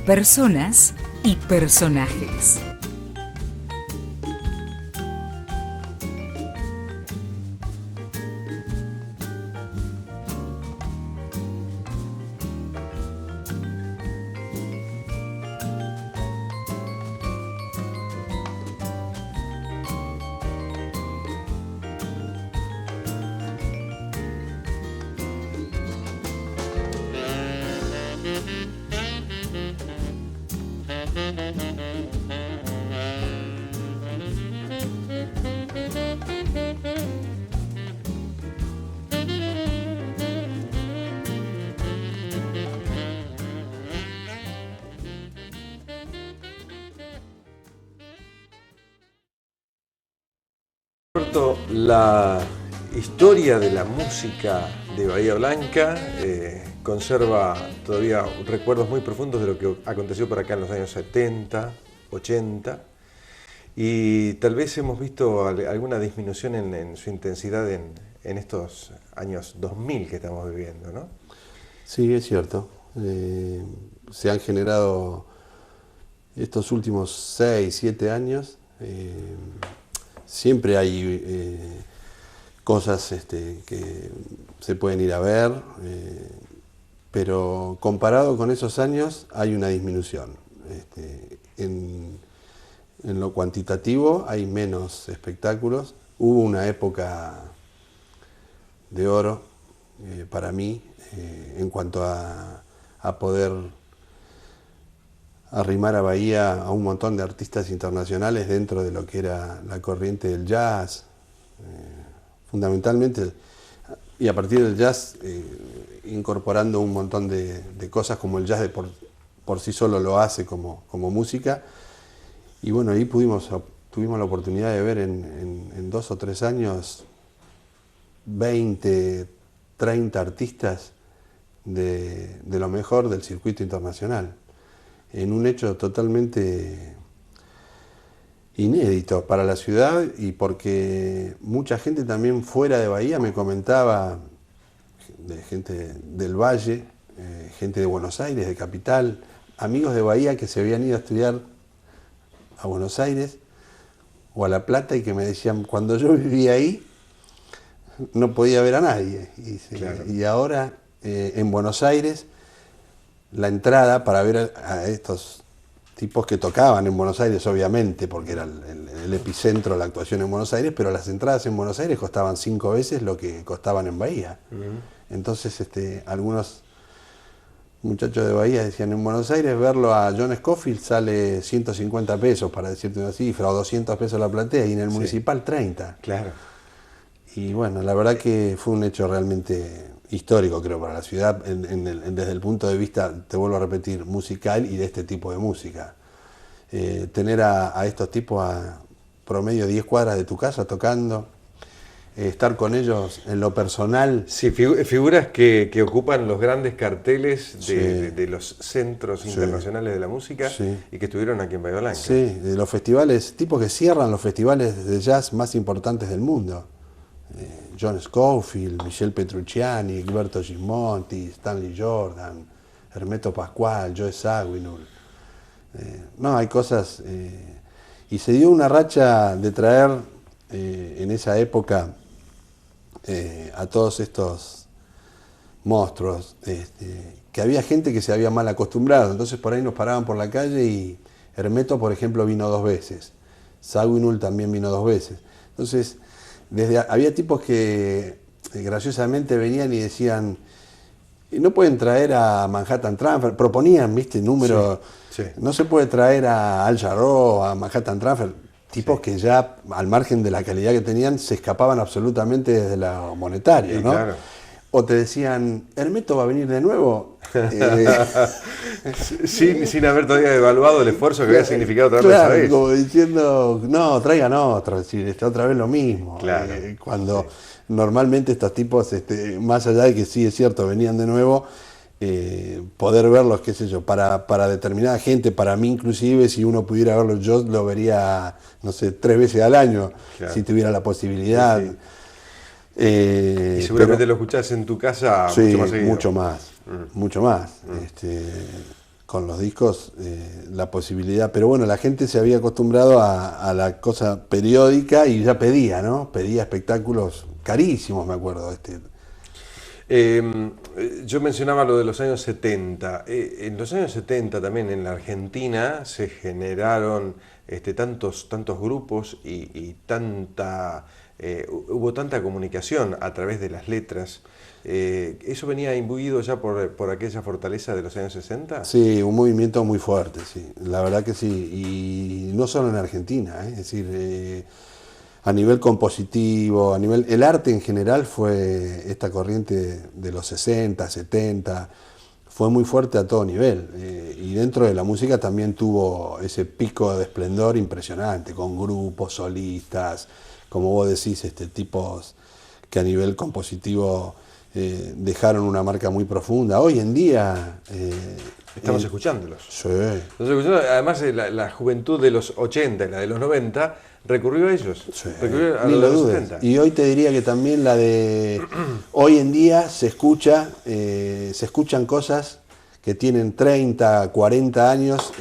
personas y personajes. La historia de la música de Bahía Blanca conserva todavía recuerdos muy profundos de lo que aconteció por acá en los años 70, 80, y tal vez hemos visto alguna disminución en su intensidad en estos años 2000 que estamos viviendo, ¿no? Sí, es cierto. Se han generado estos últimos 6, 7 años. Siempre hay cosas que se pueden ir a ver, pero comparado con esos años hay una disminución. En lo cuantitativo hay menos espectáculos. Hubo una época de oro para mí en cuanto a poder arrimar a Bahía a un montón de artistas internacionales dentro de lo que era la corriente del jazz, fundamentalmente, y a partir del jazz incorporando un montón de cosas como el jazz por sí solo lo hace como música. Y bueno, ahí tuvimos la oportunidad de ver en 2 o 3 años 20, 30 artistas de lo mejor del circuito internacional, en un hecho totalmente inédito para la ciudad, y porque mucha gente también fuera de Bahía me comentaba, de gente del Valle, gente de Buenos Aires, de Capital, amigos de Bahía que se habían ido a estudiar a Buenos Aires o a La Plata y que me decían, cuando yo vivía ahí no podía ver a nadie. Claro. Y ahora en Buenos Aires la entrada para ver a estos tipos que tocaban en Buenos Aires, obviamente, porque era el epicentro de la actuación en Buenos Aires, pero las entradas en Buenos Aires costaban 5 veces lo que costaban en Bahía. Entonces algunos muchachos de Bahía decían, en Buenos Aires verlo a John Scofield sale 150 pesos, para decirte una cifra, o 200 pesos la platea, y en el municipal 30. Claro. Y bueno, la verdad que fue un hecho realmente histórico, creo, para la ciudad, desde el punto de vista, te vuelvo a repetir, musical y de este tipo de música. Tener a estos tipos a promedio 10 cuadras de tu casa tocando, estar con ellos en lo personal. Sí, figuras que ocupan los grandes carteles Sí. de los centros Sí. internacionales de la música, Sí. y que estuvieron aquí en Bahía Blanca. Sí, de los festivales, tipos que cierran los festivales de jazz más importantes del mundo. John Scofield, Michel Petrucciani, Gilberto Gismonti, Stanley Jordan, Hermeto Pascual, Joe Zawinul. No, hay cosas. Y se dio una racha de traer en esa época a todos estos monstruos, que había gente que se había mal acostumbrado, entonces por ahí nos paraban por la calle y Hermeto, por ejemplo, vino 2 veces, Zawinul también vino 2 veces. Entonces, había tipos que graciosamente venían y decían, no pueden traer a Manhattan Transfer, proponían, viste, números, Sí, sí. no se puede traer a Al Jarreau, a Manhattan Transfer, tipos que ya, al margen de la calidad que tenían, se escapaban absolutamente desde lo monetario, Sí, ¿no? claro. O te decían, ¿Hermeto va a venir de nuevo? sin haber todavía evaluado el esfuerzo que había significado traerlo esa Claro, vez. como diciendo, no, traigan otro, es decir, otra vez lo mismo. Claro, Cuando normalmente estos tipos, más allá de que sí es cierto, venían de nuevo, poder verlos, qué sé yo, para determinada gente, para mí inclusive, si uno pudiera verlo, yo lo vería, no sé, 3 veces al año, Claro. si tuviera la posibilidad. Sí, sí. Y seguramente pero- lo escuchás en tu casa Sí, mucho más seguido. mucho más, mucho más. con los discos la posibilidad, pero bueno, la gente se había acostumbrado a la cosa periódica y ya pedía, ¿no? Pedía espectáculos carísimos, me acuerdo. Yo mencionaba lo de los años 70. En los años 70 también en la Argentina se generaron tantos grupos y hubo tanta comunicación a través de las letras. ¿Eso venía imbuido ya por aquella fortaleza de los años 60? Sí, un movimiento muy fuerte, sí, la verdad que sí, y no solo en Argentina, es decir, a nivel compositivo, el arte en general fue esta corriente de los 60, 70, fue muy fuerte a todo nivel, y dentro de la música también tuvo ese pico de esplendor impresionante, con grupos, solistas, como vos decís, tipos que a nivel compositivo dejaron una marca muy profunda. Hoy en día... Estamos escuchándolos. Sí. Además, la juventud de los 80 y la de los 90 recurrió a ellos. Sí. Recurrió a Ni los lo de los dudes. 70. Y hoy te diría que también la de... Hoy en día se escuchan cosas que tienen 30, 40 años,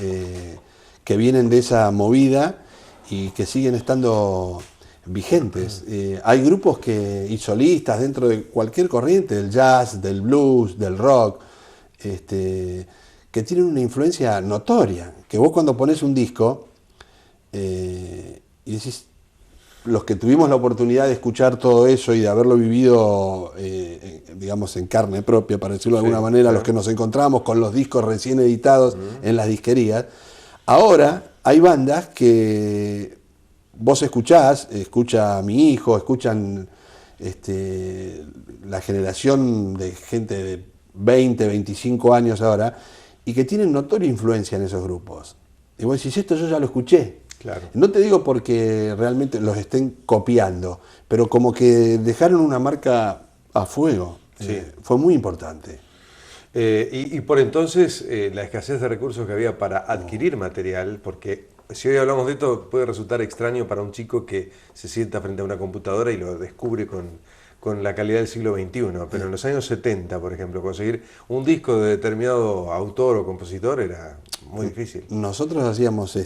que vienen de esa movida y que siguen estando vigentes. Hay grupos y solistas dentro de cualquier corriente, del jazz, del blues, del rock, que tienen una influencia notoria, que vos cuando pones un disco y decís, los que tuvimos la oportunidad de escuchar todo eso y de haberlo vivido, digamos, en carne propia, para decirlo de alguna manera, los que nos encontramos con los discos recién editados en las disquerías, ahora hay bandas que vos escucha a mi hijo, escuchan la generación de gente de 20, 25 años ahora, y que tienen notoria influencia en esos grupos. Y vos decís, esto yo ya lo escuché. Claro. No te digo porque realmente los estén copiando, pero como que dejaron una marca a fuego. Sí. Fue muy importante. Y por entonces la escasez de recursos que había para adquirir material, porque si hoy hablamos de esto puede resultar extraño para un chico que se sienta frente a una computadora y lo descubre con la calidad del siglo XXI, pero en los años 70, por ejemplo, conseguir un disco de determinado autor o compositor era muy difícil. Nosotros hacíamos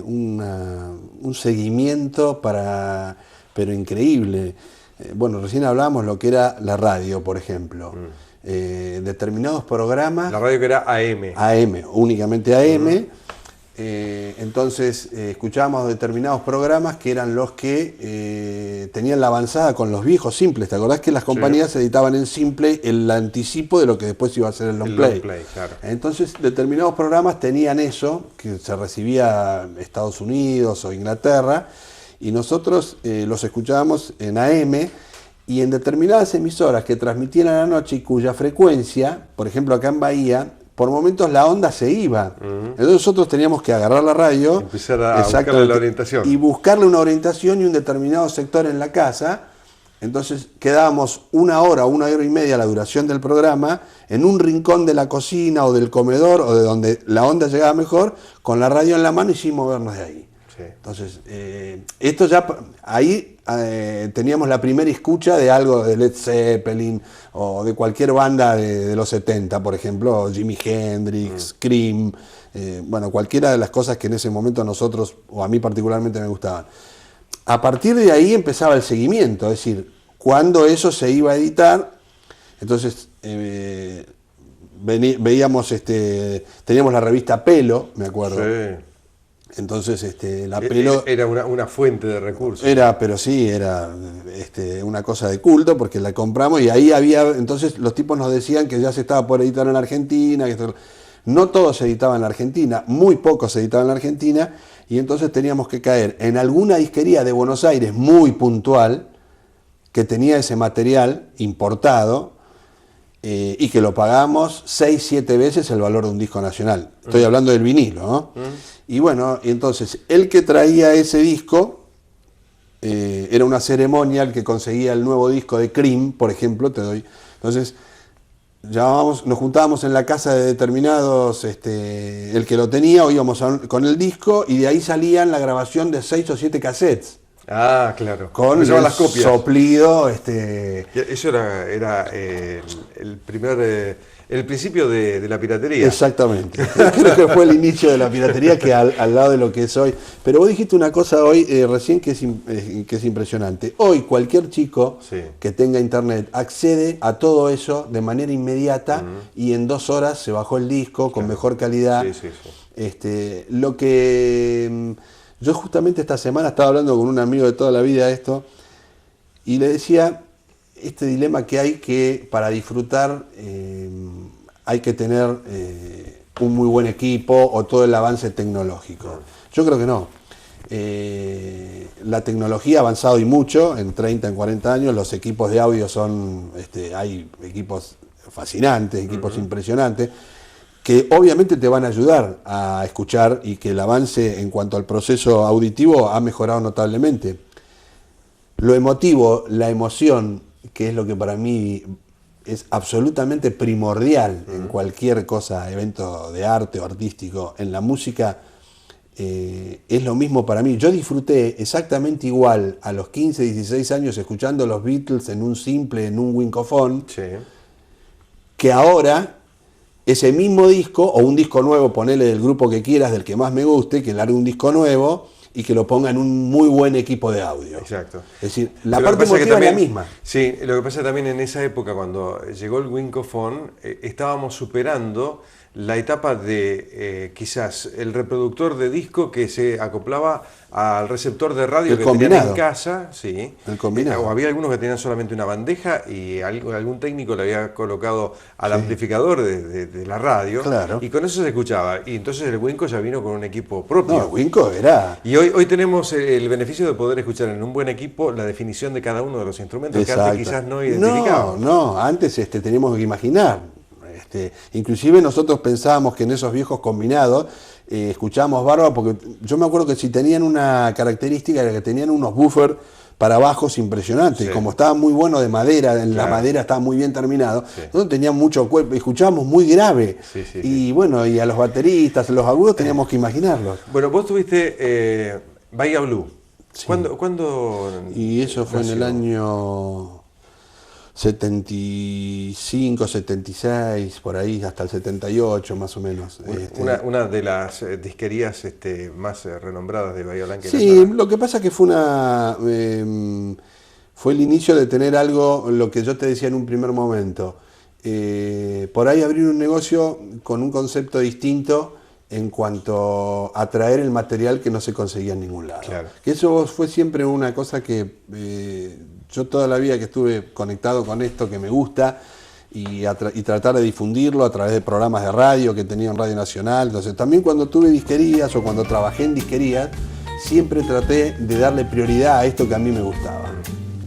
un seguimiento pero increíble. Bueno, recién hablamos lo que era la radio, por ejemplo. Determinados programas... La radio que era AM. AM, únicamente AM. Entonces escuchábamos determinados programas que eran los que tenían la avanzada con los viejos simples. ¿Te acordás que las compañías editaban en simple el anticipo de lo que después iba a ser el long play? Claro. Entonces determinados programas tenían eso, que se recibía en Estados Unidos o Inglaterra, y nosotros los escuchábamos en AM, y en determinadas emisoras que transmitían a la noche y cuya frecuencia, por ejemplo acá en Bahía, por momentos la onda se iba. Entonces nosotros teníamos que agarrar la radio, empezar a buscarle la orientación. Y buscarle una orientación y un determinado sector en la casa. Entonces quedábamos una hora y media la duración del programa en un rincón de la cocina o del comedor o de donde la onda llegaba mejor, con la radio en la mano y sin movernos de ahí. Sí. Entonces, esto ya, ahí teníamos la primera escucha de algo de Led Zeppelin o de cualquier banda de los 70, por ejemplo, Jimi Hendrix, Cream, bueno, cualquiera de las cosas que en ese momento a nosotros, o a mí particularmente, me gustaban. A partir de ahí empezaba el seguimiento, es decir, cuando eso se iba a editar, entonces veíamos, teníamos la revista Pelo, me acuerdo. Sí. Entonces, la Pelo... Era una fuente de recursos. Pero sí, era una cosa de culto, porque la compramos y ahí había... Entonces los tipos nos decían que ya se estaba por editar en la Argentina. No todo se editaba en la Argentina, muy poco se editaba en la Argentina, y entonces teníamos que caer en alguna disquería de Buenos Aires muy puntual, que tenía ese material importado, y que lo pagamos 6, 7 veces el valor de un disco nacional. Estoy hablando del vinilo, ¿no? Y bueno, entonces el que traía ese disco era una ceremonia, el que conseguía el nuevo disco de Cream, por ejemplo, te doy. Entonces nos juntábamos en la casa de determinados, el que lo tenía, o íbamos con el disco, y de ahí salían la grabación de 6 o 7 cassettes. Ah, claro. Con Usaban el las copias. soplido, Eso era el primer, el principio de la piratería. exactamente. Creo que fue el inicio de la piratería que al lado de lo que es hoy. Pero vos dijiste una cosa hoy recién que es impresionante. Hoy cualquier chico Sí. que tenga internet accede a todo eso de manera inmediata y en 2 horas se bajó el disco con mejor calidad. Sí, sí, sí. Lo que yo justamente esta semana estaba hablando con un amigo de toda la vida de esto y le decía este dilema que hay que para disfrutar hay que tener un muy buen equipo o todo el avance tecnológico. Yo creo que no. La tecnología ha avanzado y mucho, en 30, en 40 años, los equipos de audio son, hay equipos fascinantes, equipos impresionantes, que obviamente te van a ayudar a escuchar y que el avance en cuanto al proceso auditivo ha mejorado notablemente. Lo emotivo, la emoción, que es lo que para mí es absolutamente primordial en cualquier cosa, evento de arte o artístico, en la música, es lo mismo para mí. Yo disfruté exactamente igual a los 15, 16 años escuchando los Beatles en un simple, en un Winkofone, Sí. que ahora ese mismo disco, o un disco nuevo, ponele del grupo que quieras, del que más me guste, que largue un disco nuevo y que lo ponga en un muy buen equipo de audio. Exacto. Es decir, la Pero lo que parte pasa es que emotiva es la también- misma. Sí, lo que pasa también en esa época, cuando llegó el Winkofone, estábamos superando la etapa de quizás el reproductor de disco que se acoplaba al receptor de radio El que tenían combinado. en casa, sí. El combinado. O había algunos que tenían solamente una bandeja y algún técnico le había colocado al amplificador de la radio, Claro. y con eso se escuchaba. Y entonces el Winco ya vino con un equipo propio. No, Winco era... Y hoy tenemos el beneficio de poder escuchar en un buen equipo la definición de cada uno de los instrumentos que antes quizás no identificábamos. No, antes teníamos que imaginar. Inclusive nosotros pensábamos que en esos viejos combinados escuchábamos bárbaro, porque yo me acuerdo que si tenían una característica era que tenían unos buffers para bajos impresionantes. Sí. Como estaba muy bueno de madera, la Claro. madera estaba muy bien terminado, Sí. nosotros teníamos mucho cuerpo, escuchábamos muy grave. Sí, sí, y bueno, y a los bateristas, los agudos teníamos que imaginarlos. Bueno, vos tuviste Bahía Blue. Sí. ¿Cuándo Y eso fue en el nació? año 75, 76, por ahí, hasta el 78 más o menos. Una de las disquerías más renombradas de Bahía Blanca. y la Sí, zona. lo que pasa que fue fue el inicio de tener algo, lo que yo te decía en un primer momento. Por ahí abrir un negocio con un concepto distinto en cuanto a traer el material que no se conseguía en ningún lado. Claro. Que eso fue siempre una cosa que yo toda la vida que estuve conectado con esto, que me gusta, y tratar de difundirlo a través de programas de radio que tenía en Radio Nacional. Entonces también cuando tuve disquerías o cuando trabajé en disquerías, siempre traté de darle prioridad a esto que a mí me gustaba.